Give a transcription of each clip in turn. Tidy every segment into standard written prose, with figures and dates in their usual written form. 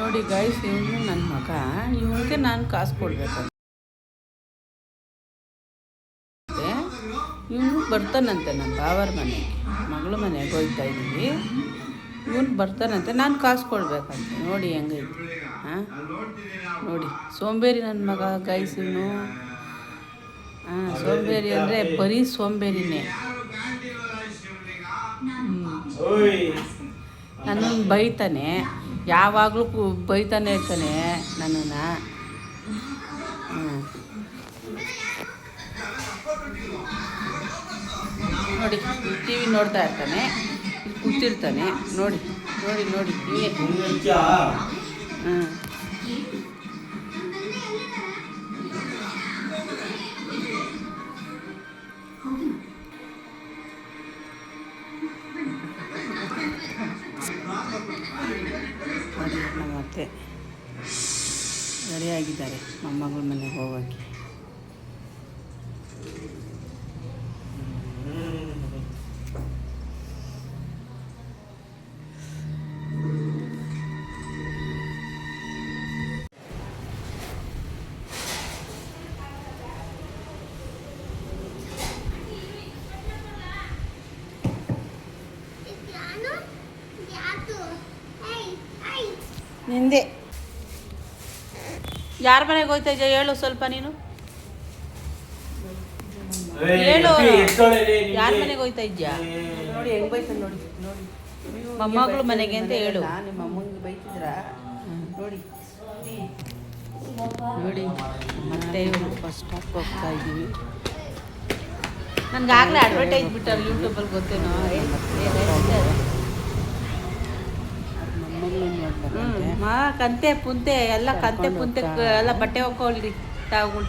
ನೋಡಿ ಗೈಸ್, ಇವನು ನನ್ನ ಮಗ, ಇವನಿಗೆ ನಾನು ಕಾಸು ಕೊಡ್ಬೇಕಂತೆ. ಇವನು ಬರ್ತಾನಂತೆ ನಮ್ಮ ಬಾವರ ಮನೆಗೆ, ಮಗಳ ಮನೆಗೆ ಹೋಗ್ತಾ ಇದ್ದೀವಿ. ಇವನು ಬರ್ತಾನಂತೆ, ನಾನು ಕಾಸು ಕೊಡ್ಬೇಕಂತೆ. ನೋಡಿ ಹೆಂಗೈತಿ. ಹಾಂ ನೋಡಿ, ಸೋಂಬೇರಿ ನನ್ನ ಮಗ ಗೈಸ್ ಇವನು. ಸೋಂಬೇರಿ ಅಂದರೆ ಬರೀ ಸೋಂಬೇರಿನೇ. ನನ್ನನ್ನು ಬೈತಾನೆ, ಯಾವಾಗಲೂ ಬೈತಾನೆ ಇರ್ತಾನೆ ನನ್ನನ್ನು. ನೋಡಿ, ಟಿ ವಿ ನೋಡ್ತಾ ಇರ್ತಾನೆ, ಕೂತಿರ್ತಾನೆ. ನೋಡಿ ನೋಡಿ ನೋಡಿ ಹಾಂ ನೋಡಿ, ನಮ್ಮ ಅತ್ತೆ ರೆಡಿಯಾಗಿದ್ದಾರೆ ಮೊಮ್ಮಗಳ ಮನೆಗೆ ಹೋಗೋಕ್ಕೆ. ನಿಂದೆ ಯಾರ ಮನೆಗೆ ಹೋಗ್ತಾ ಇದ್ಯಾ ಹೇಳು ಸ್ವಲ್ಪ ನೀನು, ಹೇಳು ಯಾರ ಮನೆಗೆ ಹೋಗ್ತಾ ಇದ್ಯಾ? ನೋಡಿ ಹೆಂಗೆ ಬೈತಾನೆ ನೋಡಿ. ನೋಡಿ ಮೊಮ್ಮಗಳ ಮನೆಗೆ ಅಂತ ಹೇಳು. ನಿಮ್ಮ ಅಮ್ಮಂಗೆ ಬೈತಿದ್ರ ನೋಡಿ. ನೋಡಿ ಮತ್ತೆ ಇವರು ಬಸ್ ಸ್ಟಾಪ್ ಹೋಗ್ತಾ ಇದ್ದೀವಿ. ನನಗಾಗಲೇ ಅಡ್ವರ್ಟೈಸ್ ಬಿಟ್ಟಾರೆ ಯೂಟ್ಯೂಬಲ್ಲಿ, ಗೊತ್ತೇನೋ. ಕಂತೆ ಪುಂತೆ ಎಲ್ಲ, ಕಂತೆ ಪುಂತೆ ಎಲ್ಲ ಬಟ್ಟೆ ಹೋಗ್ಕೊಳ್ರಿ ತಾವುಗಳು.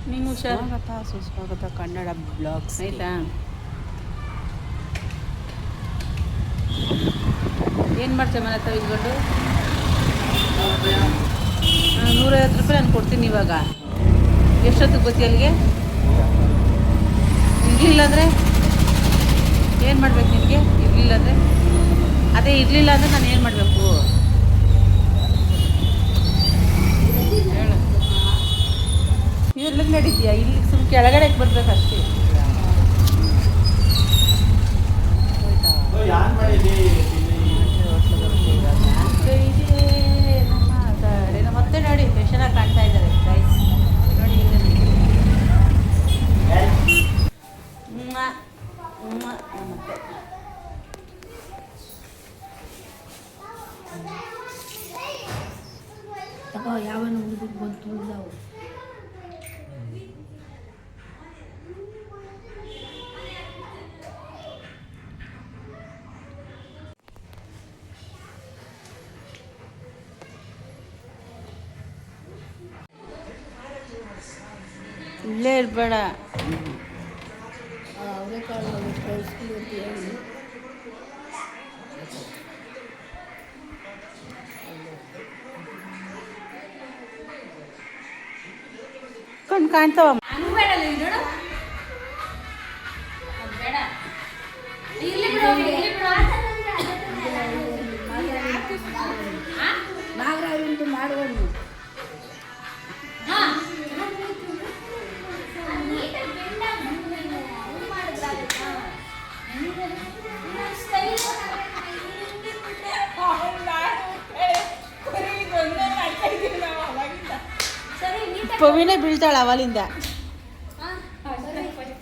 ನೀನು ಹುಷಾರಾಗತ್ತ. ಸುಸ್ವಾಗತ ಕನ್ನಡ ಬ್ಲಾಗ್ಸ್ ಆಯಿತಾ? ಏನು ಮಾಡ್ತೇವೆ ಮನೆ ಹತ್ರ ಇದ್ಕೊಂಡು? 150 ರೂಪಾಯಿ ನಾನು ಕೊಡ್ತೀನಿ ಇವಾಗ. ಎಷ್ಟೊತ್ತಿಗೆ ಬರ್ತೀಯ ಅಲ್ಲಿಗೆ? ಇರಲಿಲ್ಲ ಅಂದರೆ ಏನು ಮಾಡ್ಬೇಕು ನಿನಗೆ? ಇರಲಿಲ್ಲ ಅಂದರೆ ಅದೇ, ಇರಲಿಲ್ಲ ಅಂದರೆ ನಾನು ಏನು ಮಾಡಬೇಕು ಹೇಳು? ಇರ್ಲಿಕ್ಕೆ ನಡೀತೀಯಾ? ಇಲ್ಲಿ ಸುಮ್ಮನೆ ಕೆಳಗಡೆ ಬರ್ಬೇಕಷ್ಟೇ. ಮತ್ತೆ ನೋಡಿ ಫ್ಯಾಷನಾಗಿ ಕಾಣ್ತಾ ಇದ್ದಾರೆ ಗೈಸ್. ನೋಡಿ ಮತ್ತೆ ತಗೋ, ಯಾವನ ಹುಡುಗಕ್ಕೆ ಬಂದು ತುಳಿದಾವು. ಇಲ್ಲೇ ಇರಬೇಡ. ಕಣ್ಣು ಕಾಣ್ತಾವ. ನಾಗರಾಜಂತೂ ಮಾಡುವನು. ಪವಿನೇ ಬೀಳ್ತಾಳ ಅವಲಿಂದ.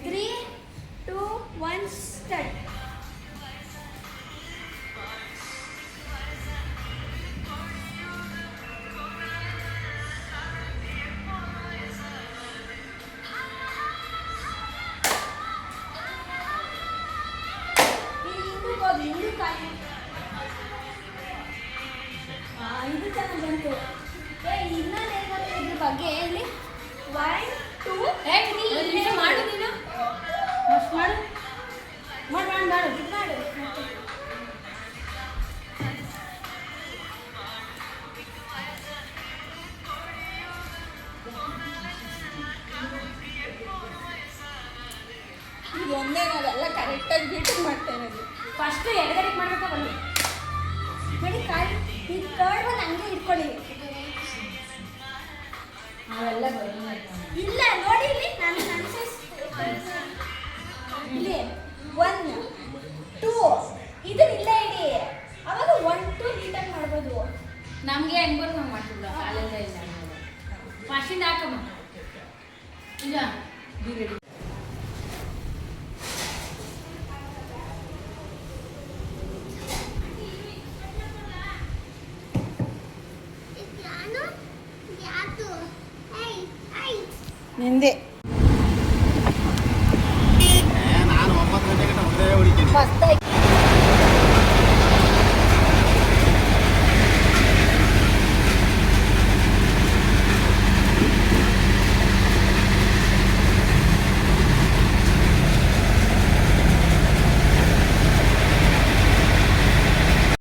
3, 2, 1 ಸ್ಟಾರ್ಟ್. ಇದು ಚೆನ್ನಾಗಿ ಬಂತು. ಇನ್ನೊಂದು ಬಗ್ಗೆ ಇಲ್ಲಿ 1, 2 ಮಾಡು. ನೀನು ಮಸ್ತ್ ಮಾಡು. ಇದು ಒಂದೇ ನಾವೆಲ್ಲ ಕರೆಕ್ಟಾಗಿ ಬೀಟ್ ಮಾಡ್ತಾ ಇರೋದು. ಫಸ್ಟ್ ಎಡಗಡೆಗೆ ಮಾಡ್ಬೇಕಾ? ಬನ್ನಿ ನೋಡಿ ಕಾಲ್ ಈ ಕರ್ಡ್ ಒಂದು ಹಂಗೆ ಇಟ್ಕೊಳ್ಳಿ. ಅವೆಲ್ಲ ಬರೋಲ್ಲ. ಇಲ್ಲ ನೋಡಿ ಇಲ್ಲಿ ನಾನು ಇಲ್ಲಿ 1 2 ಇದನ್ನ ಇಲ್ಲೇ ಇಡಿ. ಅವಾಗ 1 2 ನೀಟಾಗಿ ಮಾಡ್ಬೋದು. ನಮಗೆ ಹೆಂಗ್ ಬರ್ತ ಹಂಗೆ ಮಾಡ್ತಿಲ್ಲ ಕಾಲೆಲ್ಲ ಇಲ್ಲ ಫಸ್ಟಿಂದ ಹಾಕಮ್ಮ ಈಗ ನಿಂದೆ